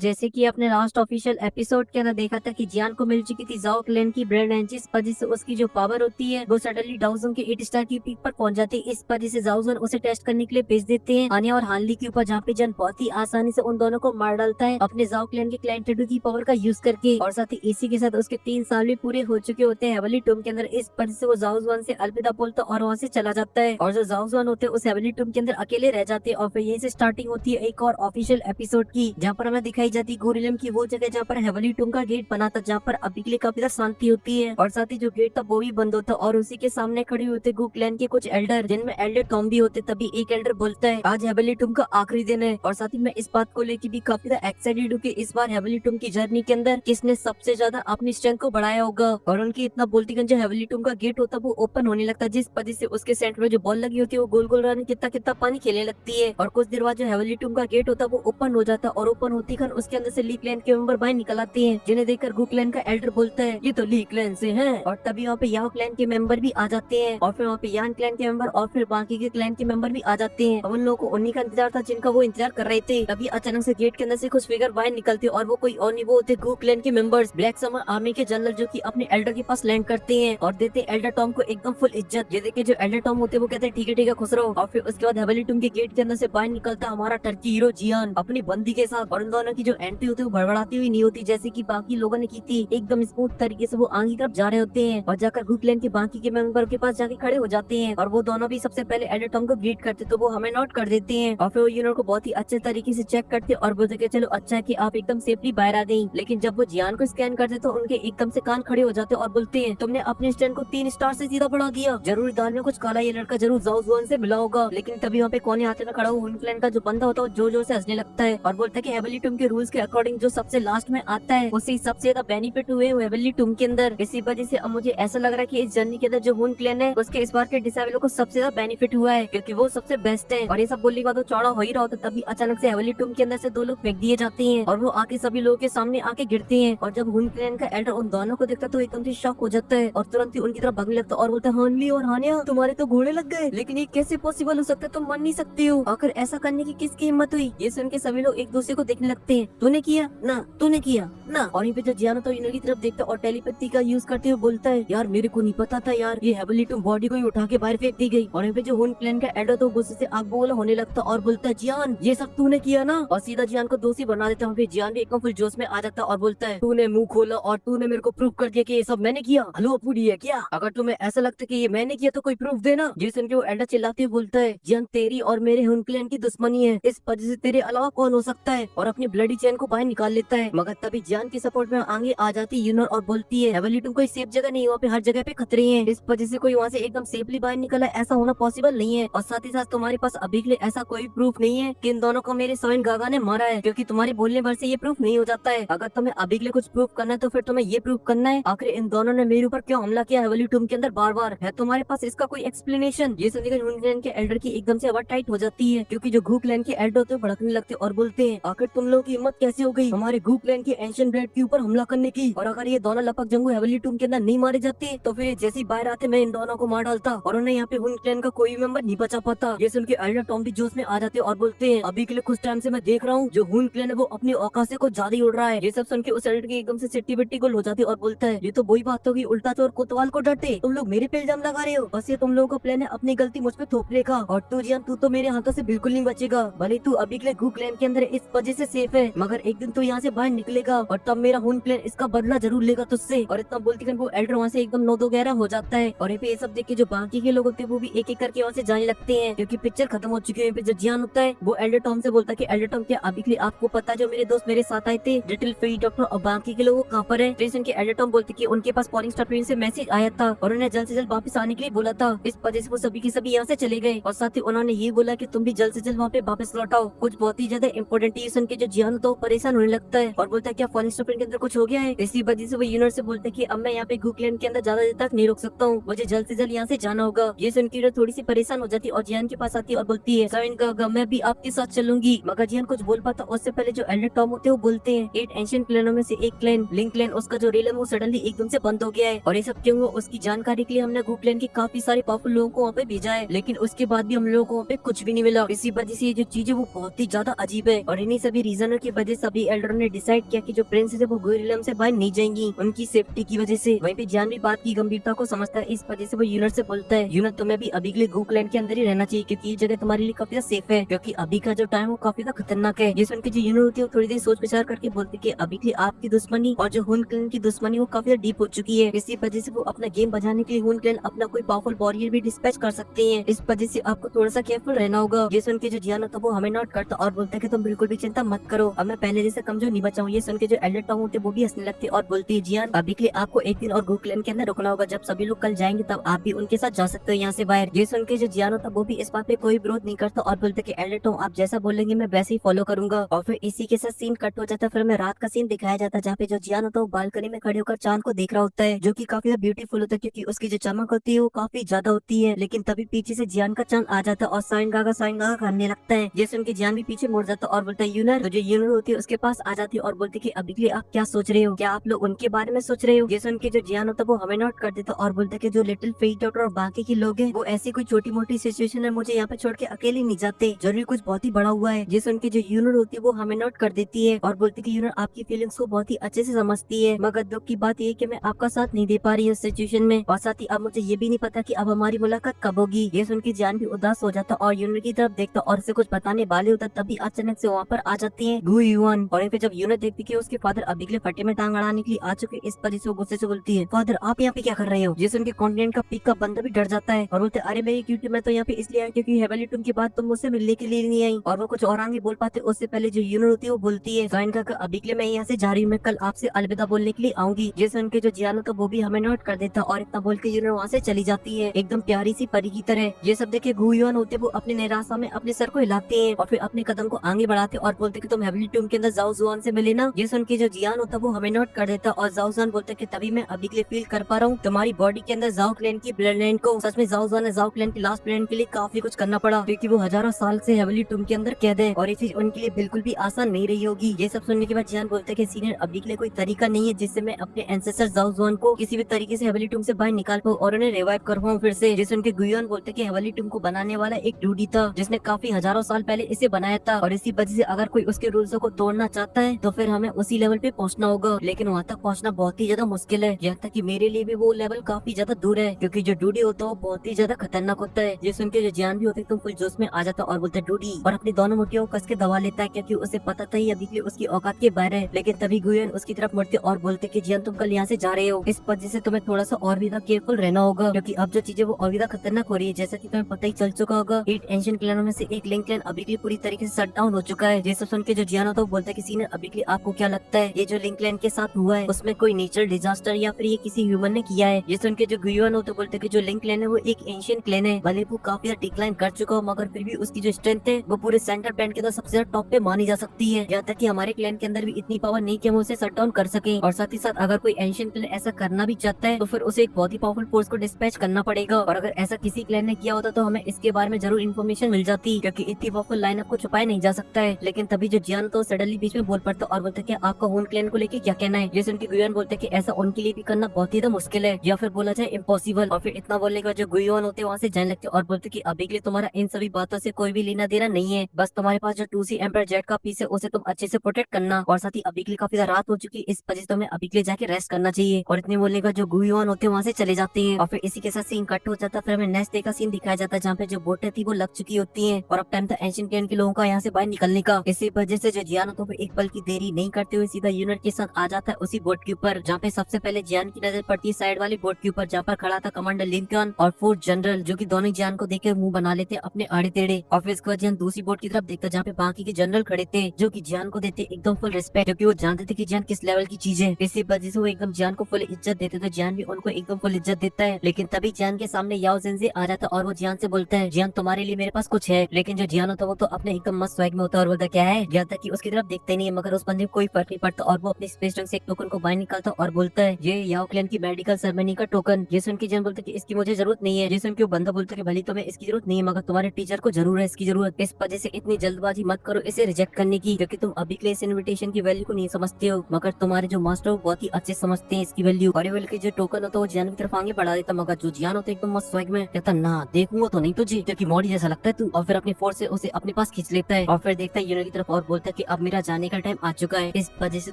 जैसे कि आपने लास्ट ऑफिशियल एपिसोड के अंदर देखा था कि जियान को मिल चुकी थी जाओ क्लैन की ब्रेड एंड जिस वजह से उसकी जो पावर होती है वो सडनली डाउजन के 8 स्टार की पीक पर पहुंच जाती है। इस वजह से जाओजन उसे टेस्ट करने के लिए भेज देते हैं आनिया और हानली के ऊपर, जहाँ पे जन बहुत ही आसानी से उन दोनों को मार डालता है अपने जाओ क्लैन के क्लैन टेडू की पावर का यूज करके। और साथ ही इसी के साथ उसके 3 साल भी पूरे हो चुके होते हैं हेवनली टूम के अंदर। इस वजह से वो जाओजन से अलविदा बोलता और वहाँ से चला जाता है और जो जाओजन होते हैं उस हेवनली टूम के अंदर अकेले रह जाते हैं। और फिर यहीं से स्टार्टिंग होती है एक और ऑफिशियल एपिसोड की, जहाँ पर हमें दिखाई जाती है गोरिल्लम की वो जगह जहाँ पर हेवनली टूम का गेट बना था, जहाँ पर अभी के लिए काफी ज्यादा शांति होती है। और साथ ही जो गेट था वो भी बंद होता और उसी के सामने खड़े होते गु क्लैन के कुछ एल्डर, जिनमें एल्डर टॉम भी होते। तभी एक एल्डर बोलता है आज हेवनली टूम का आखिरी दिन है। और साथ ही मैं इस बात को लेकर भी काफी ज्यादा एक्साइटेड हूँ कि इस बार हेवनली टूम की जर्नी के अंदर किसने सबसे ज्यादा अपनी स्ट्रेंथ को बढ़ाया होगा। और उनकी इतना बोलती जो हेवनली टूम का गेट होता वो ओपन होने लगता, जिस वजह से उसके सेंटर में जो बॉल लगी होती है वो गोल गोल रानी कितना कितना पानी खेलने लगती है। और कुछ देर बाद जो हेवनली टूम का गेट होता वो ओपन हो जाता और ओपन होती खन उसके अंदर से ली क्लैन के मेंबर बाहर निकल आते हैं, जिन्हें देखकर गु क्लैन का एल्डर बोलता है ये तो ली क्लैन से हैं। और तभी वहाँ पे याओ क्लैन के मेंबर भी आ जाते हैं और फिर वहाँ पे यान क्लैन के मेंबर और फिर बाकी के क्लैन के मेंबर भी आ जाते हैं। और उन लोगों को उन्हीं का इंतजार था जिनका वो इंतजार कर रहे थे। तभी अचानक से गेट के अंदर से कुछ फिगर बाहर निकलते और वो कोई और नहीं, वो होते गु क्लैन के मेंबर्स ब्लैक समर आर्मी के जनरल, जो कि अपने एल्डर के पास लैंड करते हैं और देते एल्डर टॉम को एकदम फुल इज्जत। ये देखे जो एल्डर टॉम होते हैं वो कहते हैं ठीक है खुश रहो। और फिर उसके बाद हेवनली टूम के गेट के अंदर से बाहर निकलता हमारा टर्की हीरो जियान अपनी बंदी के साथ। और उन दोनों की जो एंट्री होती है वो भड़बड़ाती हुई नहीं होती जैसे कि बाकी लोगों ने की थी, एकदम स्मूथ तरीके से वो आगे की तरफ जा रहे होते हैं और जाकर गु क्लैन के बाकी के मेंबर के पास जाके खड़े हो जाते हैं। और वो दोनों भी सबसे पहले एल्डर टॉम को ग्रीट करते तो वो हमें नोट कर देते हैं और फिर वो यूनिट को बहुत ही अच्छे तरीके से चेक करते और बोलते कि चलो अच्छा है कि आप एकदम सेफली बाहर आ गई। लेकिन जब वो जियान को स्कैन करते तो उनके एकदम से कान खड़े हो जाते और बोलते हैं तुमने अपने स्टैंड को 3 स्टार से सीधा बढ़ा दिया, जरूर दाल में कुछ काला, ये लड़का जरूर जाओजुआन से मिला होगा। लेकिन तभी वहाँ पे कोने हाथ में खड़ा हुआ हुन क्लैन का जो बंदा होता है जोर जोर से हंसने लगता है और बोलता है कि हेवनली टूम के रूल्स के अकॉर्डिंग जो सबसे लास्ट में आता है उससे सबसे ज्यादा बेनिफिट हुए हेवनली टूम के अंदर। इसी वजह से अब मुझे ऐसा लग रहा है कि इस जर्नी के अंदर जो हुन क्लैन है उसके इस बार के डिसेबल को सबसे ज्यादा बेनिफिट हुआ है क्योंकि वो सबसे बेस्ट है। और ये सब बोलने के बाद वो चौड़ा हो ही रहा होता तभी अचानक से हेवनली टूम के अंदर से 2 लोग फेंक दिए जाते हैं और वो आके सभी लोगों के सामने आके गिरते हैं। और जब हुन क्लैन का एल्डर उन दोनों को देखता तो एकदम से शॉक हो जाता है और तुरंत ही उनकी तरफ भागने लगता और बोलता है हानली और हानिया तुम्हारे तो घोड़े लग गए, लेकिन ये कैसे पॉसिबल हो सकता है, तुम मर नहीं सकते हो, आखिर ऐसा करने की किसकी हिम्मत हुई। ये सुन के सभी लोग एक दूसरे को देखने लगते हैं, तूने किया ना, तूने किया ना। और यहाँ पे जो जियान तो इनकी तरफ देखता और टेलीपैथी का यूज करते हुए बोलता है यार मेरे को नहीं पता था यार, ये हेवनली टूम बॉडी को ही उठा के बाहर फेंक दी गई। और यहाँ पे जो हुन क्लैन का एल्डर तो गुस्से से आग बबूला होने लगता और बोलता है जियान ये सब तूने किया ना, और सीधा जियान को दोषी बना देता है। जियान भी एकदम फुल जोश में आ जाता और बोलता है तूने मुंह खोला और तूने मेरे को प्रूव कर दिया कि ये सब मैंने किया। हेलो पूरी है क्या, अगर तुम्हें ऐसा लगता है कि ये मैंने किया तो कोई प्रूफ देना। ये सुन के वो एल्डर चिल्लाते हुए बोलता है जियान तेरी और मेरे हुन क्लैन की दुश्मनी है, इस वजह से तेरे अलावा कौन हो सकता है, और अपनी ब्लडी चेन को बाहर निकाल लेता है। मगर तभी जियान की सपोर्ट में आगे आ जाती है यूनर और बोलती है हेवनली टूम कोई सेफ जगह नहीं, वहाँ पे हर जगह पे खतरे हैं, इस वजह से कोई वहाँ से एकदम सेफली बाहर निकला ऐसा होना पॉसिबल नहीं है। और साथ ही साथ तुम्हारे पास अभी के लिए ऐसा कोई प्रूफ नहीं है कि इन दोनों को मेरे सवेन गागा ने मारा है, क्योंकि तुम्हारे बोलने भर से ये प्रूफ नहीं हो जाता है। अगर तुम्हें अभी के लिए कुछ प्रूफ करना है तो फिर तुम्हें ये प्रूफ करना है आखिर इन दोनों ने मेरे ऊपर क्यों हमला किया हेवनली टूम के अंदर बार बार, है तुम्हारे पास इसका कोई एक्सप्लेनेशन। ये सुनकर हुन क्लैन के एल्डर की एकदम से आवाज टाइट हो जाती है क्योंकि जो गु क्लैन के एल्डर होते हैं भड़कने लगते और बोलते हैं आखिर तुम लोगों की हिम्मत कैसे हो गई हमारे गु क्लैन के एंशिएंट ब्रेड के ऊपर हमला करने की, और अगर ये दोनों लपक जंगू हेवनली टूम के अंदर नहीं मारे जाते तो फिर जैसे ही बाहर आते मैं इन दोनों को मार डालता और उन्हें यहाँ पे हुन क्लैन का कोई मेंबर नहीं बचा पाता। ये सुन के एल्डर टॉम भी जोश में आ जाते और बोलते हैं अभी के लिए कुछ टाइम से मैं देख रहा हूँ जो हुन क्लैन है वो अपनी औकात से कुछ ज्यादा ही उड़ रहा है। ये सब सुन के उस एल्डर की एकदम से सिट्टी बिट्टी गुल हो जाती और बोलता है ये तो वही बात होगी, उल्टा चोर कोतवाल को डरते, तुम लोग मेरे पे इल्जाम लगा रहे हो, बस ये तुम लोगों का प्लान है अपनी गलती मुझ पे थोपने का। और तू जियान तू तो मेरे हाथों से बिल्कुल नहीं बचेगा, भले तू अभी के लिए गु क्लैन के अंदर इस वजह से सेफ है, मगर एक दिन तू यहाँ से बाहर निकलेगा और तब मेरा हुन क्लैन इसका बदला जरूर लेगा तुझसे। और इतना बोलती वो एल्डर वहाँ से एकदम नोदो गहरा हो जाता है। और ये सब देख के जो बाकी के लोग होते हैं वो भी एक एक करके वहाँ से जाने लगते हैं क्योंकि पिक्चर खत्म हो चुकी है। जो जियान होता है वो एल्डर टॉम से बोलता है कि एल्डर टॉम क्या अभी के लिए आपको पता है जो मेरे दोस्त मेरे साथ आए थे लिटिल फ्री डॉक्टर और बाकी के लोग कहाँ पर है। तो उनके एल्डर टॉम बोलते कि उनके पास फॉलिंग स्टार ट्रेन से मैसेज आया था और उन्हें जल्द से जल्द वापस आने के लिए बोला था, इस वजह से वो सभी के सभी यहाँ से चले गए। और साथ ही उन्होंने ये बोला कि तुम भी जल्द से जल्द वहाँ पे वापस लौट आओ। कुछ बहुत ही ज्यादा इंपॉर्टेंट है सुन के जो जियान तो परेशान होने लगता है और बोलता है क्या फॉलिंग स्टार ट्रेन के अंदर कुछ हो गया है। इसी वजह से वो यूनिवर्स से बोलते हैं कि अब मैं यहाँ पे गु क्लैन के अंदर ज्यादा देर तक नहीं रुक सकता हूँ, मुझे जल्द से जल्द यहाँ से जाना होगा। ये सुन के थोड़ी सी परेशान हो जाती है और जियान के पास आती है और बोलती है सवेन गागा मैं भी आपके साथ चलूंगी। मगर जियान कुछ बोल पाता उससे पहले जो एल्डर टॉम होते हैं वो बोलते हैं 8 एंशिएंट क्लैनों में से एक क्लैन लिंक क्लैन उसका जो रेलम वो सडनली एकदम से बंद हो गया है और ये सब क्यों हुआ उसकी जानकारी के लिए हमने गु क्लैन के काफी सारे पावरफुल लोगों को वहाँ पे भेजा है, लेकिन उसके बाद भी हम लोगों को वहाँ पे कुछ भी नहीं मिला। इसी वजह से ये जो चीज है वो बहुत ही ज्यादा अजीब है और इन्हीं सभी रीजनों की वजह से अभी एल्डरों ने डिसाइड किया कि जो प्रिंसेस है वो गुइरिलम से बाहर नहीं जाएंगी उनकी सेफ्टी की वजह से। वहीं पे जियान भी बात की गंभीरता को समझता है, इस वजह से वो यूनर से बोलता है, यूनर तुम्हें भी अभी के लिए गूकलैंड के अंदर ही रहना चाहिए क्योंकि ये जगह तुम्हारे लिए काफी सेफ है, क्योंकि अभी का जो टाइम वो काफी खतरनाक है। ये सुन के जो यूनर होती है वो थोड़ी देर सोच विचार करके बोलती है कि अभी के लिए आपकी दुश्मनी और जो हुन क्लैन की दुश्मनी वो काफी डीप हो चुकी है। इसी वजह से वो अपना गेम बजाने के लिए हुन क्लैन अपना कोई पावरफुल वॉरियर भी डिस्पैच कर सकते हैं। इस वजह से आपको थोड़ा सा केयरफुल रहना होगा। ये सुन के जो जियान होता है वो हमें नोट करता और बोलता है कि तुम बिल्कुल भी चिंता मत करो, अब मैं पहले जैसे कमजोर नहीं बचा हूँ। ये सुन के जो एल्डर टाउन होते वो भी हंसने लगते और बोलती है, जियान अभी के लिए आपको एक दिन और गूकलैंड के अंदर रुकना होगा, जब सभी लोग कल जाएंगे तब आप भी उनके साथ जा सकते हो यहाँ से बाहर। ये सुन के जो जियान होता वो भी इस बात पे कोई विरोध नहीं करता और बोलते कि एल्डर टाउन आप जैसा बोलेंगे मैं वैसे ही फॉलो करूंगा। और फिर इसी के साथ सीन कट हो जाता है। फिर हमें रात का सीन दिखाया जाता है जहाँ पे जो जियान होता है वो बालकनी में खड़े होकर चांद को देख रहा होता है, जो की काफी ब्यूटीफुल होता है क्योंकि उसकी जो चमक होती है वो काफी ज्यादा होती है। लेकिन तभी पीछे से जियान का चांद आ जाता है और साइन गागा करने लगता है। ये सुन के जियान भी पीछे मुड़ जाता है और बोलता है, यूनर। तो जो यूनर होती है उसके पास आ जाती है और बोलती है कि अभी के लिए आप क्या सोच रहे हो, क्या आप लोग उनके बारे में सोच रहे हो। ये सुन के जो जियान होता है वो हमें नोट कर देता और बोलता है कि जो लिटिल फेट डॉटर और बाकी के लोग हैं वो ऐसी कोई छोटी मोटी सिचुएशन है मुझे यहाँ पे छोड़ के अकेले नहीं जाते, जरूरी कुछ बहुत ही बड़ा हुआ है। ये सुन के जो यूनर होती है वो हमें नोट कर देती है और बोलती है कि यूनर आपकी फीलिंग्स को बहुत ही अच्छे से समझती है, मगर दुख की बात ये कि मैं आपका साथ नहीं दे पा रही हूँ इस सिचुएशन में, और साथ ही अब मुझे ये भी नहीं पता कि अब हमारी मुलाकात कब होगी। ये सुन के जान भी उदास हो जाता और यूनर की तरफ देखता और उसे कुछ बताने वाले होता, तभी अचानक से वहाँ पर आ जाती है गु युआन। और फिर जब यूनर देखती कि उसके फादर अभी के लिए फटे में टांग अड़ाने के लिए आ चुके, इस वजह से वो गुस्से से बोलती है, फादर आप यहाँ पे क्या कर रहे हो। ये सुन के कॉन्टिनेंट का पीक का बंदा भी डर जाता है और बोलते, अरे मेरी क्यूटी मैं तो यहाँ पे इसलिए आया क्योंकि हेवनली टूम के बाद तुम मुझसे मिलने के लिए नहीं आई। और वो कुछ और आगे बोल पाते उससे पहले जो यूनर होती है वो बोलती है, साइन का अभी के लिए मैं यहाँ से जा रही हूँ, मैं कल आपसे अलविदा बोलने के लिए आऊंगी। ये सुन के जो जियान होता वो भी हमें नोट कर देता और इतना बोल के यूनर वहाँ से चली जाती है एकदम प्यारी सी परी की तरह। ये सब देखे गु युआन होते वो अपनी निराशा में अपने सर को हिलाते हैं और फिर अपने कदम को आगे बढ़ाते और बोलते कि तुम हेवनली टूम के अंदर जाओ जुआन से मिले ना। ये सुन के जो जियान होता वो हमें नोट कर देता और जाओ जुआन बोलते कि तभी मैं अभी के लिए फील कर पा रहा हूँ तुम्हारी बॉडी के अंदर जाओ क्लैन की ब्लड लाइन को। सच में जाओ जुआन ने जाओ क्लैन की लास्ट ब्लड के लिए काफी कुछ करना पड़ा क्योंकि वो हजारों साल से हेवनली टूम के अंदर कैद है और ये चीज उनके लिए बिल्कुल भी आसान नहीं रही होगी। ये सब सुनने के बाद जियान बोलते कि सीनियर अभी के लिए कोई तरीका नहीं है जिससे मैं अपने एंसेस्टर जाओ जुआन को किसी भी तरीके से हेवनली टूम से बाहर निकाल पाऊं और उन्हें रिवाइव कर पाऊं फिर से। जिस उनके गु युआन बोलते कि हेवनली टूम को बनाने वाला एक डूडी था जिसने काफी हजारों साल पहले इसे बनाया था और इसी वजह से अगर कोई उसके रूल्स को तोड़ना चाहता है तो फिर हमें उसी लेवल पे पहुंचना होगा, लेकिन वहाँ तक पहुंचना बहुत ही ज्यादा मुश्किल है, यहाँ तक कि मेरे लिए भी वो लेवल काफी ज्यादा दूर है क्योंकि जो डूडी होता है वो बहुत ही ज्यादा खतरनाक होता है। ये सुन के जो जियान भी होते है तो फुल जोश में आ जाता और बोलता है डूडी और अपनी दोनों मुट्ठियों को कस के दबा लेता है क्योंकि उसे पता था ही अभी के लिए उसकी औकात के बाहर है। लेकिन तभी गु युआन उसकी तरफ मुड़ते और बोलते कि जियान तुम कल यहाँ से जा रहे हो, इस वजह से तुम्हें थोड़ा सा और भी केयरफुल रहना होगा क्योंकि अब जो चीजें वो और भी खतरनाक हो रही है। जैसा की तुम्हें पता ही चल चुका होगा 8 एंशिएंट क्लैनों में से एक लिंक क्लैन अभी के लिए पूरी तरीके से शट डाउन हो चुका है। ये सब सुन के जो जियान होता है वो बोलता है कि सीनियर अभी के लिए आपको क्या लगता है ये जो लिंक क्लैन के साथ हुआ है उसमें कोई नेचुरल डिजास्टर या फिर ये किसी ह्यूमन ने किया है। ये सुन के जो गु युआन होता है बोलते कि जो लिंक क्लैन है वो एक एंशिएंट क्लैन है, भले वो काफी डिक्लाइन कर चुका हो मगर फिर भी उसकी जो स्ट्रेंथ है वो पूरे सेंटर बैंड के अंदर सबसे ज्यादा टॉप पे मानी जा सकती है। यहाँ तक कि हमारे क्लैन के अंदर भी इतनी पावर नहीं कि हम उसे शट डाउन कर सके और साथ ही साथ अगर कोई एंशिएंट क्लैन ऐसा करना भी चाहता है तो फिर उसे एक बहुत ही पावरफुल फोर्स को डिस्पैच करना पड़ेगा और अगर ऐसा किसी क्लैन ने किया होता तो हमें इसके बारे में जरूर इन्फॉर्मेशन मिल जाती क्योंकि इतनी पावरफुल लाइनअप को छुपाया नहीं जा सकता है। लेकिन तभी जो जियान तो सडनली बीच में बोल पड़ता और बोलते कि आपका हुन क्लैन को लेके क्या कहना है। जैसे उनके गु युआन बोलते कि ऐसा उनके लिए भी करना बहुत ही ज्यादा मुश्किल है या फिर बोला जाए इम्पॉसिबल। और फिर इतना बोलने के बाद जो गु युआन होते वहाँ से जाने लगते और बोलते कि अभी के लिए तुम्हारा इन सभी बातों से कोई भी लेना देना नहीं है, बस तुम्हारे पास जो 2C एम्पायर जेट का पीस है उसे तुम अच्छे से प्रोटेक्ट करना और साथ ही अभी के लिए काफी ज्यादा रात हो चुकी है इस वजह से तुम्हें अभी के लिए जाके रेस्ट करना चाहिए। और इतने बोलने का जो गु युआन होते वहाँ से चले जाते हैं और फिर इसी के साथ सीन कट हो जाता है। फिर हमें नेक्स्ट डे का सीन दिखाया जाता है जहाँ पे जो बोटें थी वो लग चुकी होती है और अब टाइम था एंशिएंट क्लैन के लोगों का यहाँ से बाहर निकलने का। इसी वजह से जो जियान होता है एक पल की देरी नहीं करते हुए सीधा यूनर के साथ आ जाता है उसी बोट के ऊपर जहाँ पे सबसे पहले जियान की नजर पड़ती है साइड वाली बोट के ऊपर जहाँ पर खड़ा था कमांडर लिंकन और फोर्थ जनरल जो की दोनों जियान को देख मुंह बना लेते अपने आड़े टेढ़े। और फिर इसके बाद जियान दूसरी बोट की तरफ देखता जहाँ पे बाकी के जनरल खड़े थे जो की जियान को देते एकदम फुल रिस्पेक्ट क्योंकि वो जानते थे कि जियान किस लेवल की चीज है। इसी वजह से वो एकदम जियान को फुल इज्जत देते तो जियान भी उनको एकदम फुल इज्जत देता है। लेकिन तभी जियान के सामने याओ ज़ेनज़ी आ जाता और वो जियान से बोलता है जियान तुम्हारे लिए मेरे पास कुछ है। लेकिन जो जियान होता है वो तो अपने एकदम मस्त स्वैग में होता है और बोलता क्या है। यहाँ तक कि उसकी तरफ देखते नहीं है मगर उस बंदे को कोई फर्क नहीं पड़ता और वो अपने स्पेस टंग से एक टोकन को बाहर निकालता और बोलता है ये याओ क्लैन की मेडिकल सेरेमनी का टोकन। ये सुन के जियान बोलता है कि इसकी मुझे जरूरत नहीं है। ये सुन के वो बंदा बोलता है कि भले तुम्हें इसकी जरूरत नहीं है मगर तुम्हारे टीचर को जरूर है इसकी जरूरत, इस वजह से इतनी जल्दबाजी मत करो इसे रिजेक्ट करने की क्योंकि तुम अभी के लिए इस इन्विटेशन की वैल्यू को नहीं समझते हो मगर तुम्हारे जो मास्टर हो बहुत ही अच्छे समझते हैं इसकी वैल्यू। और बोल के जो टोकन होता है वो जियान की तरफ आगे बढ़ा देता मगर जो जियान होता है एकदम मस्त स्वैग में कहता ना देखूंगा तो नहीं तुझे क्योंकि मॉडी जैसा लगता है तू। और फिर अपनी फोर्स से उसे अपने पास खींच लेता है और फिर देखता है यूनर की तरफ और बोलता है कि अब मेरा जाने का टाइम आ चुका है, इस वजह से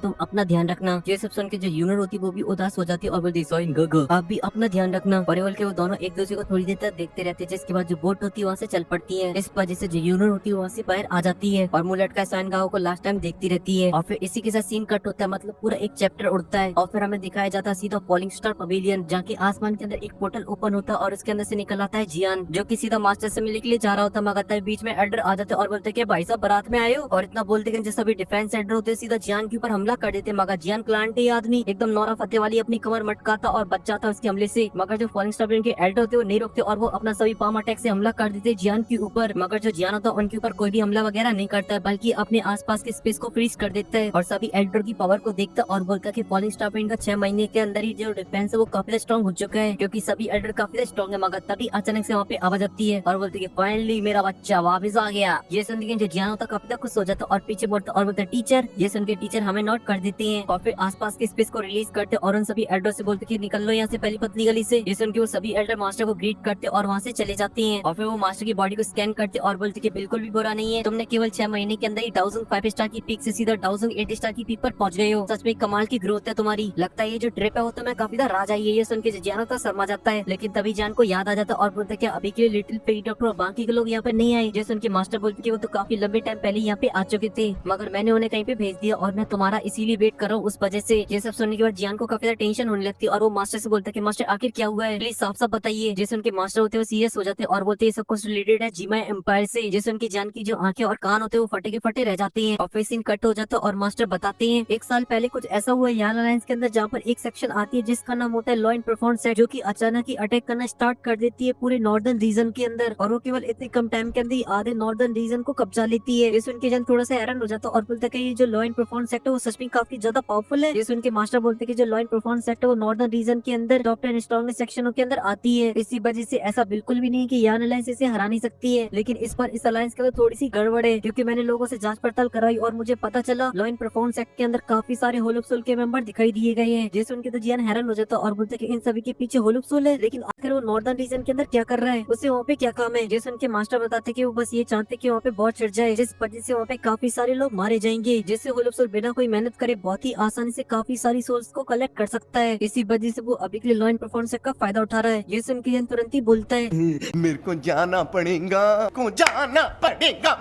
तुम अपना ध्यान रखना। ये सब सुन के जो यूनर होती है वो भी उदास हो जाती है और बोलती है आप भी अपना ध्यान रखना। और बोल के वो दोनों एक दूसरे को थोड़ी देर तक देखते रहते हैं, जिसके बाद जो बोट होती है वहाँ से चल पड़ती है। इस वजह से जो यूनर होती है वहाँ से बाहर आ जाती है और मुँह लटका सोइन गाओ को लास्ट टाइम देखती रहती है। और फिर इसी के साथ सीन कट होता है, मतलब पूरा एक चैप्टर उड़ता है और फिर हमें दिखाया जाता है सीधा फॉलिंग स्टार पवेलियन, जहाँ के आसमान के अंदर एक पोर्टल ओपन होता है और उसके अंदर से निकल आता है जियान, जो कि सीधा मास्टर से मिलने के लिए जा रहा होता है। मगर बीच में एल्डर आ जाते और बोलते कि भाई साहब बारात में आए हो, और इतना बोलते कि सभी डिफेंस एल्डर होते सीधा जियान के ऊपर हमला कर देते। मगर जियान क्लांटे आदमी एकदम नौरा फतेह वाली अपनी कमर मटकाता और बच जाता उसके हमले से। मगर जो फॉलिंग स्टार के एल्डर होते वो नहीं रोकते और वो अपना सभी पाम अटैक से हमला कर देते जियान के ऊपर। मगर जो जियान होता है उनके ऊपर कोई भी हमला वगैरह नहीं करता है, बल्कि अपने आसपास के स्पेस को फ्रीज कर देता है और सभी एल्डर की पावर को देखता और बोलता है कि फॉलिंग स्टार का 6 महीने के अंदर ही जो डिफेंस है वो काफी स्ट्रॉन्ग हो चुका है, क्योंकि सभी एल्डर काफी स्ट्रॉन्ग है। मगर तभी अचानक से वहाँ पे आवाज आती है और बोलते कि फाइनली मेरा बच्चा वापस आ गया। ये सुन के जो जियान होता काफी खुश हो जाता और पीछे बोलता और बोलता टीचर। ये सुन के टीचर हमें नोट कर देते हैं और फिर आसपास के स्पेस को रिलीज करते और उन सभी एल्डर से बोलते कि निकल लो यहाँ से पहली पतली गली से। ये सुन के वो सभी एल्डर मास्टर को ग्रीट करते और वहाँ से चले जाते हैं और फिर वो मास्टर की बॉडी को स्कैन करते और बोलते कि बिल्कुल भी बुरा नहीं है, तुमने केवल 6 महीने के अंदर ही 1005 स्टार की पीक से सीधा 1008 स्टार की पीक पर पहुंच गए हो। सच में कमाल की ग्रोथ है तुम्हारी, लगता है ये जो ट्रिप है वो तो मैं काफी राज आई है। ये सुन के जियान होता शर्मा जाता है, लेकिन तभी जान को याद आ जाता और बोलते कि अभी के लिए लिटिल फेरी डॉक्टर और बाकी के लोग यहाँ पे नहीं आए। जैसे उनके मास्टर बोलते कि वो तो काफी लंबे टाइम पहले यहाँ पे आ चुके थे, मगर मैंने उन्हें कहीं पे भेज दिया और मैं तुम्हारा इसीलिए वेट कर रहा हूँ उस वजह से। ये सब सुनने के बाद जियान को काफी ज्यादा टेंशन होने लगती है और वो मास्टर से बोलता है कि मास्टर आखिर क्या हुआ है, प्लीज साफ साफ बताइए। जैसे उनके मास्टर होते हैं वो सीरियस हो जाते हैं और बोलते हैं सब कुछ रिलेटेड है जीमा एम्पायर से। जैसे उनकी जान की जो आंखें और कान होते हैं वो फटे के फटे रह जाते हैं और फिर सीन कट हो जाता है और मास्टर बताते हैं 1 साल पहले कुछ ऐसा हुआ यान अलायंस के अंदर, जहाँ पर एक सेक्शन आती है जिसका नाम होता है लॉ एंड परफॉर्मेंस सेट, जो कि अचानक ही अटैक करना स्टार्ट कर देती है पूरे नॉर्दर्न रीजन के अंदर और वो केवल इतने कम टाइम के अंदर ही आधे नॉर्दर्न रीजन को कब्जा लेती है। जैसे उनके जान थोड़ा सा हैरान हो जाता है और बोलता है कि ये जो लॉ एंड परफॉर्मेंस सेट है वो सच में काफी ज्यादा पावरफुल है। जैसे उनके मास्टर बोलते हैं कि जो लॉ एंड परफॉर्मेंस सेट है वो नॉर्दर्न रीजन के अंदर टॉप 10 स्ट्रॉन्गेस्ट सेक्शनों के अंदर आती है। इसी वजह से ऐसा बिल्कुल भी नहीं कि यान अलायंस इसे हरा नहीं सकती है, लेकिन इस पर इस अलायंस के अंदर थोड़ी सी गड़बड़ है, क्योंकि मैंने लोगों से जांच पड़ताल कराई और मुझे पता चला लॉ एंड परफॉर्मेंस एक्ट के अंदर काफी सारे होलुपसुल के मेंबर दिखाई दिए गए हैं। जैसे उनके तो जियान हैरान हो जाता और बोलते कि इन सभी के पीछे होलुपसुल है, लेकिन आखिर वो नॉर्दर्न रीजन के अंदर क्या कर रहा है, उसे वहाँ पे क्या काम है। जैसे उनके मास्टर बताते कि वो बस ये चाहते कि वहाँ पे बहुत चढ़ जाए, जिस वजह से वहाँ पे काफी सारे लोग मारे जाएंगे, जिससे होलुपसुल बिना कोई मेहनत करे बहुत ही आसानी से काफी सारी सोल्स को कलेक्ट कर सकता है। इसी वजह से वो अभी के लिए लॉ एंड परफॉर्मेंस एक्ट का फायदा उठा रहा है। जैसे उनके जियान तुरंत ही बोलता है मेरे को जाना पड़ेगा,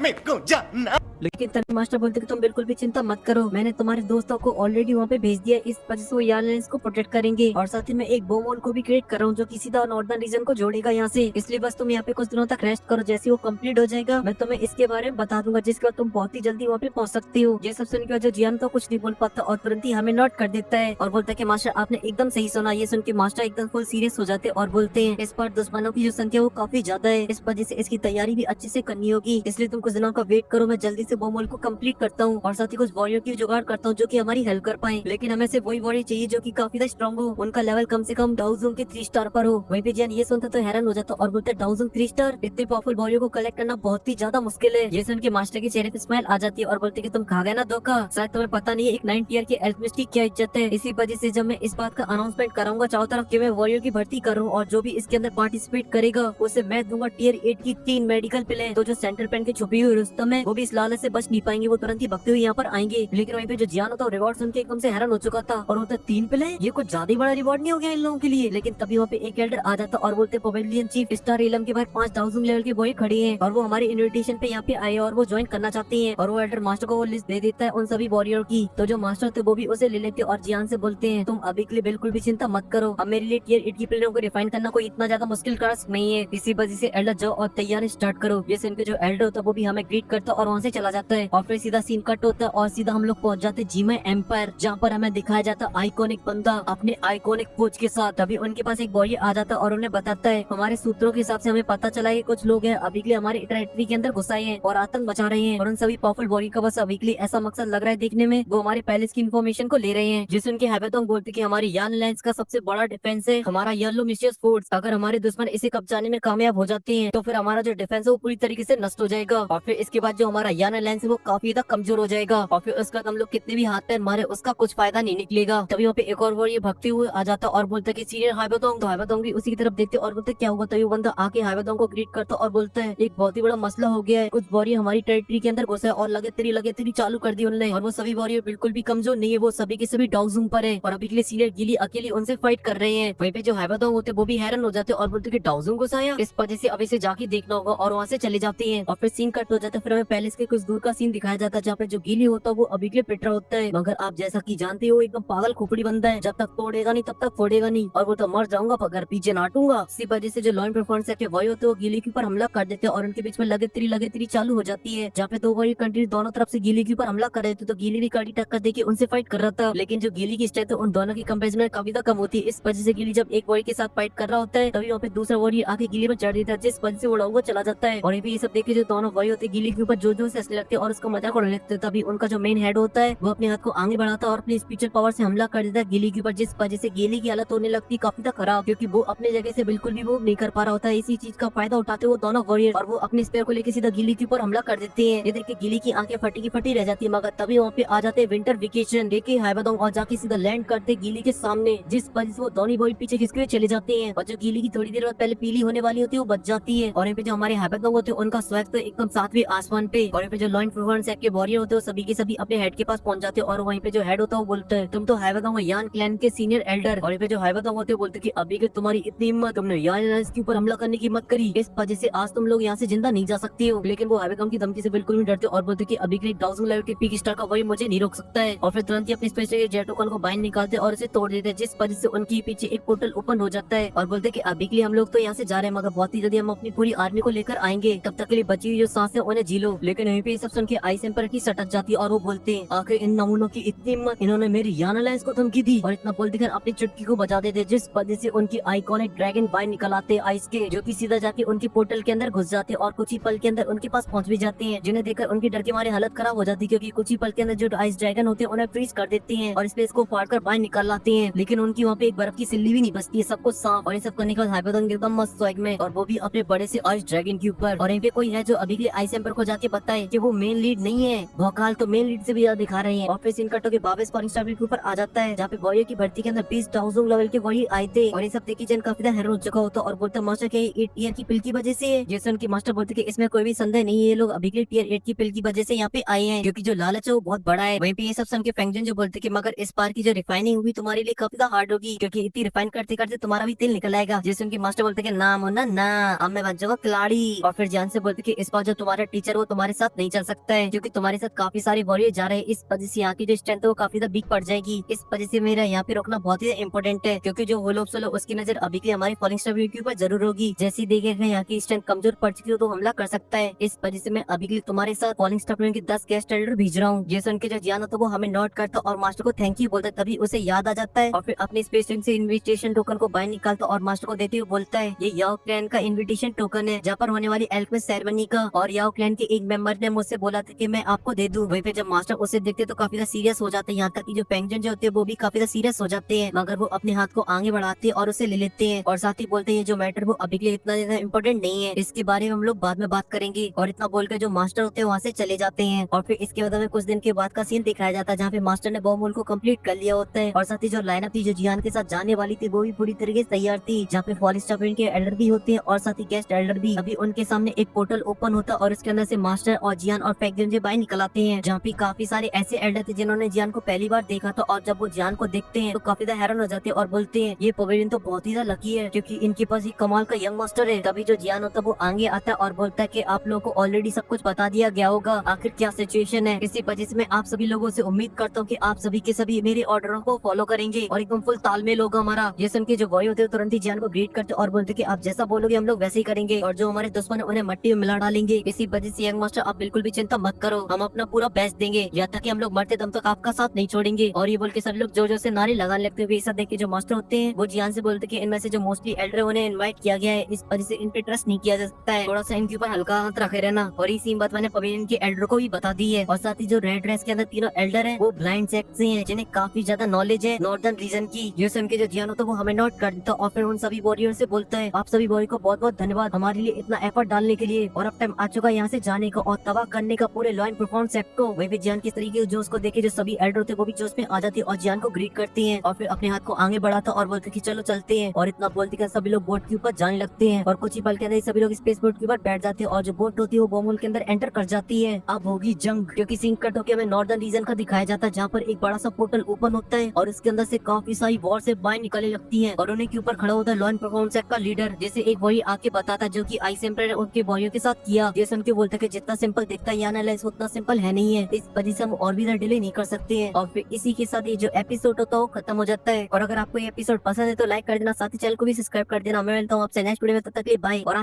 मेरे को जाना। लेकिन तभी मास्टर बोलते कि तुम बिल्कुल भी चिंता मत करो, मैंने तुम्हारे दोस्तों को ऑलरेडी वहाँ पे भेज दिया, इस वजह से वो यान अलायंस को प्रोटेक्ट करेंगे और साथ ही मैं एक बोमोन को भी क्रिएट कर रहा हूँ जो कि सीधा नॉर्दर्न रीजन को जोड़ेगा यहाँ से। इसलिए बस तुम यहाँ पे कुछ दिनों तक रेस्ट करो, जैसे वो कंप्लीट हो जाएगा मैं तुम्हें इसके बारे में बता दूंगा, जिसके बाद तुम बहुत ही जल्दी वहाँ पे पहुँच सकती हो। ये सब सुन के जो जियान तो कुछ नहीं बोल पाता और तुरंत ही हमें नोट कर देता है और बोलता है कि मास्टर आपने एकदम सही सुना। ये सुन के मास्टर एकदम फुल सीरियस हो जाते और बोलते हैं इस पर दुश्मनों की जो संख्या वो काफी ज्यादा है, इस वजह से इसकी तैयारी भी अच्छे से करनी होगी, इसलिए तुम कुछ दिनों का वेट करो, मैं जल्दी से बोमोल को कंप्लीट करता हूँ और साथ ही कुछ वॉरियर की जुगाड़ करता हूँ जो कि हमारी हेल्प कर पाए। लेकिन हमें सिर्फ वही वॉरियर चाहिए जो कि काफी स्ट्रॉन्ग हो, उनका लेवल कम से कम डाउजों के 3 स्टार पर हो। वहीं पे जियान ये सुनता तो हैरान हो जाता और बोलते डाउजों 3 स्टार, इतने पावरफुल वॉरियर को कलेक्ट करना बहुत ही ज्यादा मुश्किल है। ये सुन के मास्टर के चेहरे पे स्माइल आ जाती है और बोलते कि तुम खा गए ना धोखा, शायद तुम्हें पता नहीं है एक 9 टियर के एल्केमिस्ट की क्या इज्जत है। इसी वजह से जब मैं इस बात का अनाउंसमेंट कराऊंगा चारों तरफ कि मैं वॉरियर की भर्ती कर रहा हूँ और जो भी इसके अंदर पार्टिसिपेट करेगा उसे मैं दूंगा टियर 8 की 3 मेडिकल पिलें, तो जो सेंटर पेन के छुपी हुई रुस्तम है वो भी इस लालच से बच नहीं पाएंगे, वो तुरंत ही भगते हुए यहाँ पर आएंगे। लेकिन वहीं पे जो जियान होता है रिवॉर्ड सुन के एकदम से हैरान हो चुका था और होता 3 पिलें, ये कुछ ज्यादा ही बड़ा रिवॉर्ड नहीं हो गया इन लोगों के लिए। लेकिन तभी वहाँ पे एक एल्डर आ जाता और बोलते पवेलियन चीफ स्टार एलम के बाहर 5000 लेवल के बॉय खड़े हैं और वो हमारे इन्विटेशन पे यहाँ पे आए और वो ज्वाइन करना चाहते हैं और वो एल्डर मास्टर को वो लिस्ट दे देता है उन सभी वॉरियर की। तो जो मास्टर थे वो भी उसे ले लेते और जियान से बोलते हैं तुम अभी के लिए बिल्कुल भी चिंता मत करो, अब मेरे लिए टियर 8 की प्लेनों को रिफाइन करना कोई इतना ज्यादा मुश्किल टास्क नहीं है, इसी वजह से एल्डर जाओ और तैयारी स्टार्ट करो। जैसे इनके जो एल्डर होता है वो भी हमें ग्रीट करता और वहाँ से चला जाता है और फिर सीधा सीन कट होता है और सीधा हम लोग पहुंच जाते जीमा एम्पायर, जहाँ पर हमें दिखाया जाता आइकॉनिक बंदा अपने आइकॉनिक पोज के साथ। तभी उनके पास एक वॉरियर आ जाता और उन्हें बताता है हमारे सूत्रों के हिसाब से हमें पता चला है कुछ लोग हैं अभी के लिए हमारे टेरिटरी के अंदर घुस आए हैं और आतंक मचा रहे हैं और उन सभी पावरफुल वॉरियर का बस अभी के लिए ऐसा मकसद लग रहा है देखने में वो हमारे पैलेस की इन्फॉर्मेशन को ले रहे हैं। जिससे उनके हैबिटों बोलते कि हमारी यान अलायंस का सबसे बड़ा डिफेंस है हमारा येलो मिशियस फोर्स, अगर हमारे दुश्मन इसे कब्जाने में कामयाब हो जाते हैं तो फिर हमारा जो डिफेंस है वो पूरी तरीके से नष्ट हो जाएगा और फिर इसके बाद जो हमारा यान याना लैंड से वो काफी ज्यादा कमजोर हो जाएगा और फिर उसका हम लोग कितने भी हाथ पैर मारे उसका कुछ फायदा नहीं निकलेगा। तभी वहाँ पे एक और वॉरियर भागते हुए आ जाता और बोलता है कि सीनियर हाइबादोंग। तो हाइबादोंग भी उसी की तरफ देखते और बोलते क्या हुआ। तभी वो बंदा आके हाइबादोंग को ग्रीट करता और बोलता है एक बहुत ही बड़ा मसला हो गया है, कुछ वॉरियर हमारी टेरिटरी के अंदर घुसा है और लगे तेरी चालू कर दी उन्होंने। और वो सभी वॉरियर बिल्कुल भी कमजोर नहीं है, वो सभी के सभी डाउजूम पर है और अभी के लिए सीनियर गिली अकेली उनसे फाइट कर रहे हैं। वहीं पे जो हाइबादोंग होते वो भी हैरान हो जाते और बोलते कि डाउजूम घुसाया, इस वजह से अभी से जाके देखना होगा और वहाँ से चले जाते हैं। और फिर सीन कट हो जाता है। फिर हमें पैलेस के कुछ दूर का सीन दिखाया जाता है जहाँ पे जो गिली होता है वो अभी के लिए पिट रहा होता है, मगर आप जैसा की जानते हो एकदम पागल खोपड़ी बंदा है, जब तक तोड़ेगा नहीं तब तक फोड़ेगा नहीं और वो तो मर जाऊंगा पर पीछे नाटूंगा। इसी वजह से जो लॉ परफॉर्मेंस के वही होते हैं वो गिली के ऊपर हमला कर देते हैं और उनके बीच में लगे तेरी चालू हो जाती है, जहाँ पे दो वही कंट्री दोनों तरफ से गिली के ऊपर हमला कर रहे थे। तो गिली भी कड़ी टक्कर देके उनसे फाइट कर रहा था, लेकिन जो गिली की स्ट्रेंथ उन दोनों की कंपेरिजन में काफी कम होती है। इस वजह से गिली जब एक वॉरियर के साथ फाइट कर रहा होता है तभी वहाँ पे दूसरा वॉरियर आके गिली में चढ़ देता है, जिस वजह से वो डाउन चला जाता है। और ये सब देखे जो दोनों वॉरियर होते गिली के ऊपर जोर से हंसने लगते हैं और उसका मजाक उड़ाने लगते हैं। तभी उनका जो मेन हेड होता है वो अपने हाथ को आगे बढ़ाता है और अपनी स्पिरिचुअल पावर से हमला कर देता है गिली के ऊपर, जिस वजह से गिली की हालत होने लगती है काफी खराब, क्योंकि वो अपने जगह से बिल्कुल भी मूव नहीं कर पा रहा होता है। इसी चीज का फायदा उठाते वो दोनों वॉरियर और वो अपने स्पेयर को लेकर सीधा गिली के ऊपर हमला कर देते हैं। ये देख के गिली की आंखें फटी की फटी रह जाती है, मगर तभी वहाँ पे आ जाते हैं विंटर वेकेशन लेके हाइबादोंग और जाके सीधा लैंड करते गिली के सामने, जिस वजह से वो दोनों वॉरियर पीछे खिसके हुए चले जाते हैं और जो गिली की थोड़ी देर बाद पहले पीली होने वाली होती है वो बच जाती है। और यहाँ पे जो हमारे हाइबादोंग होते हैं उनका स्वैग तो एकदम सातवें आसमान पे। और यहाँ पे जो लॉ एनफोर्समेंट एक्ट के वॉरियर होते हैं सभी के सभी अपने हेड के पास पहुंच जाते हैं और वहीं पे जो हेड होता है वो बोलता है तुम तो हाइबादोंग यान क्लैन के सीनियर एल्डर। और यहाँ पे जो हाइबादोंग होते हैं बोलते कि अभी के तुम्हारी इतनी हिम्मत, तुमने यान एलायंस के ऊपर हमला करने की हिम्मत करी, इस वजह से आज तुम लोग यहाँ से जिंदा नहीं जा सकते हो। लेकिन वो हाइबादोंग की धमकी से बिल्कुल नहीं डरते और बोलते कि अभी के लिए 1000 लेवल के पीक स्टार का वही मुझे नहीं रोक सकता है। और फिर तुरंत ही अपने स्पेशल जेटोकन को बाइंड निकालते और उसे तोड़ देते, जिस वजह से उनके पीछे एक पोर्टल ओपन हो जाता है और बोलते कि अभी के लिए हम लोग तो यहाँ से जा रहे हैं, मगर बहुत ही जल्दी हम अपनी पूरी आर्मी को लेकर आएंगे, तब तक के लिए बची हुई जो सांस है उन्हें जी लो। लेकिन यहीं पे सब सुन के आइस एम्पर की सटक जाती है और वो बोलते हैं आखिर इन नमूनों की इतनी हिम्मत, इन्होंने मेरी यान एलायंस को धमकी दी। और इतना बोलते कर अपनी चुटकी को बजा देते, जिस वजह से उनकी आइकॉनिक ड्रैगन बाय निकल आते हैं आइस के, जो कि सीधा जाके उनके पोर्टल के अंदर घुस जाते हैं और कुछ ही पल के अंदर उनके पास पहुंच भी जाते हैं, जिन्हें देखकर उनकी डर के मारे हालत खराब हो जाती है, क्योंकि कुछ ही पल के अंदर जो आइस ड्रैगन होते हैं उन्हें फ्रीज कर देते हैं और स्पेस को फाड़ कर बाहर निकाल लाते हैं। लेकिन उनकी वहाँ पे एक बर्फ की सिल्ली भी नहीं बचती है, सब कुछ सांप। और ये सब करने के बाद हाइबादोंग एकदम मस्त स्वैग में, और वो भी अपने बड़े से आइस ड्रैगन के ऊपर। और यहाँ पे कोई है जो अभी के लिए आइस एम्पर को जाके बताए कि वो मेन लीड नहीं है, भौकाल तो मेन लीड से भी ज्यादा दिखा रहे हैं। और फिर सीन कटो के वापस स्पारिंग स्टार के ऊपर आ जाता है, जहाँ पे वॉरियर की भर्ती के अंदर 20,000 लेवल के वॉरियर आए थे। और ये सब देखी जन काफी हैरान हो चुका होता और बोलता मास्टर के 8 ईयर की पिल की वजह से है। जैसे उनके मास्टर बोलते कि इसमें कोई भी संदेह नहीं है, ये लोग अभी के टियर 8 की पिल की वजह से यहाँ पे आए हैं, क्योंकि जो लालच है वो बहुत बड़ा है। वहीं पे ये सब सुन के फेंगजन जो बोलते कि मगर इस बार की जो रिफाइनिंग हुई तुम्हारे लिए काफी हार्ड होगी, क्योंकि इतनी रिफाइन करते करते तुम्हारा भी तेल निकल आएगा। जैसे उनके मास्टर बोलते कि ना मुन्ना ना, अब मैं बन जाऊंगा खिलाड़ी। और फिर जान से बोलते कि इस बार जो तुम्हारा टीचर वो तुम्हारे साथ नहीं चल सकता है, क्योंकि तुम्हारे साथ काफी सारे वॉरियर जा रहे हैं, इस वजह से यहाँ की जो स्ट्रेंथ है वो काफी वीक पड़ जाएगी। इस वजह से मेरा यहाँ पे रोकना बहुत ही इम्पोर्टेंट है, क्योंकि जो होलो सोलो उसकी नजर अभी के हमारी फॉलिंग स्टार के ऊपर जरूर होगी। जैसे देखेगा यहाँ की स्ट्रेंथ कमजोर पड़ चुकी हो तो हमला कर सकता है, इस वजह से मैं अभी के लिए तुम्हारे साथ फॉलिंग स्टार के 10 गेस्ट एल्डर भेज रहा हूँ। जैसे उनके जो जियान होता है वो हमें नोट करता और मास्टर को थैंक यू बोलता, तभी उसे याद आ जाता है और फिर अपनी स्पेस स्टेशन से इन्विटेशन टोकन को बाहर निकालता और मास्टर को देते हुए बोलता है ये याओ क्लैन का इन्विटेशन टोकन है, जहाँ पर होने वाली एल्केमिस्ट सेरेमनी का, और याओ क्लैन के एक मेंबर ने मुझसे बोला था कि मैं आपको दे दूं। वहीं पे जब मास्टर उसे देखते तो काफी सीरियस हो जाते हैं, यहाँ तक कि जो पेंगजन जो होते हैं वो भी काफी सीरियस हो जाते हैं, मगर वो अपने हाथ को आगे बढ़ाते हैं और उसे ले लेते हैं और साथ ही बोलते हैं जो मैटर वो अभी के लिए इतना ज्यादा इम्पोर्टेंट नहीं है, इसके बारे में हम लोग बाद में बात करेंगे। और इतना बोलकर जो मास्टर होते हैं वहाँ से चले जाते हैं। और फिर इसके बाद हमें कुछ दिन के बाद का सीन दिखाया जाता है, जहाँ पे मास्टर ने बॉम्ब को कंप्लीट कर लिया होता है और साथ ही जो लाइनअप थी जो जियान के साथ जाने वाली थी वो भी पूरी तरीके से तैयार थी, जहाँ पे फॉलिंग स्टार के एल्डर भी होते हैं और साथ ही गेस्ट एल्डर भी। अभी उनके सामने एक पोर्टल ओपन होता है और उसके अंदर से मास्टर और जियान और फेंगजन बाहर निकल आते हैं, जहाँ पे काफी सारे ऐसे एल्डर थे जिन्होंने जियान को पहली बार देखा था, और जब वो जियान को देखते हैं तो काफी ज्यादा हैरान हो जाते हैं और बोलते हैं ये पवेलियन तो बहुत ही ज्यादा लकी है, क्योंकि इनके पास एक कमाल का यंग मास्टर है। तभी जो जियान होता है वो आगे आता है और बोलता है कि आप लोगों को ऑलरेडी सब कुछ बता दिया गया होगा, आखिर क्या सिचुएशन है। इसी वजह से मैं आप सभी लोगों से उम्मीद करता हूँ कि आप सभी के सभी मेरे ऑर्डरों को फॉलो करेंगे और एकदम फुल तालमेल होगा हमारा। ये सुन के जो वॉरियर होते हैं तुरंत ही जियान को ग्रीट करते और बोलते कि आप जैसा बोलोगे हम लोग वैसे ही करेंगे, और जो हमारे दुश्मन है उन्हें मट्टी में मिला डालेंगे। इसी वजह से यंग मास्टर आप बिल्कुल भी चिंता मत करो, हम अपना पूरा बेस्ट देंगे, यहाँ तक कि हम लोग मरते दम तक आपका साथ नहीं छोड़ेंगे। और ये बोल के सभी लोग जोर जोर से नारे लगाने लगते हुए ऐसा देख के जो मास्टर होते हैं वो जियान से बोलते कि इनमें से जो मोस्टली एल्डर उन्हें इनवाइट किया गया है, इस वजह से इन पे ट्रस्ट नहीं किया जा सकता है, थोड़ा सा इनके ऊपर हल्का हाथ रखे रहना। और इसी बात मैंने पवेलियन के एल्डर को भी बता दी है। और साथ ही जो रेड ड्रेस के अंदर तीनों एल्डर है वो ब्लाइंड सेक्ट से हैं, जिन्हें काफी ज्यादा नॉलेज है नॉर्दर्न रीजन की। ये सुन के जो जियान होता है वो हमें नोट कर देता और फिर उन सभी वॉरियर से बोलता है आप सभी वॉरियर को बहुत बहुत धन्यवाद हमारे लिए इतना एफर्ट डालने के लिए, और अब टाइम आ चुका है यहाँ से जाने का, और तब तबाह करने का पूरे लॉ एंड परफॉर्मेंस एक्ट को। वही भी जियान किस तरीके जो उसको देखे जो सभी एल्डर थे वो भी जोश में आ जाती है और जियान को ग्रीट करती हैं और फिर अपने हाथ को आगे बढ़ाता और बोलते कि चलो चलते हैं। और इतना बोलते कि सभी लोग बोट के ऊपर जाने लगते हैं और कुछ ही पल के अंदर सभी लोग स्पेस बोट के ऊपर बैठ जाते हैं और जो बोट होती है वो बोमोल के अंदर एंटर कर जाती है। अब होगी जंग, क्योंकि सीन कट होकर हमें नॉर्दर्न रीजन का दिखाया जाता है जहाँ पर एक बड़ा सा पोर्टल ओपन होता है और इसके अंदर से काफी सारी वॉर से बाहर निकलने लगती है और उन्हीं के ऊपर खड़ा होता है लॉ एंड परफॉर्मेंस एक्ट का लीडर, जैसे एक वही आके बताता जो कि आइस एम्परर ने उनके बॉययों के साथ किया। जैसे उनके बोलते कि जितना सिंपल दिखता है याना लाइस उतना सिंपल है नहीं है, इस वजह से हम और भी ज्यादा डिले नहीं कर सकते हैं। और फिर इसी के साथ ये जो एपिसोड होता है वो खत्म हो जाता है। और अगर आपको ये एपिसोड पसंद है तो लाइक कर देना, साथ ही चैनल को भी सब्सक्राइब कर देना। मैं मिलता हूँ आपसे नेक्स्ट वीडियो में, तब तक के लिए बाय। और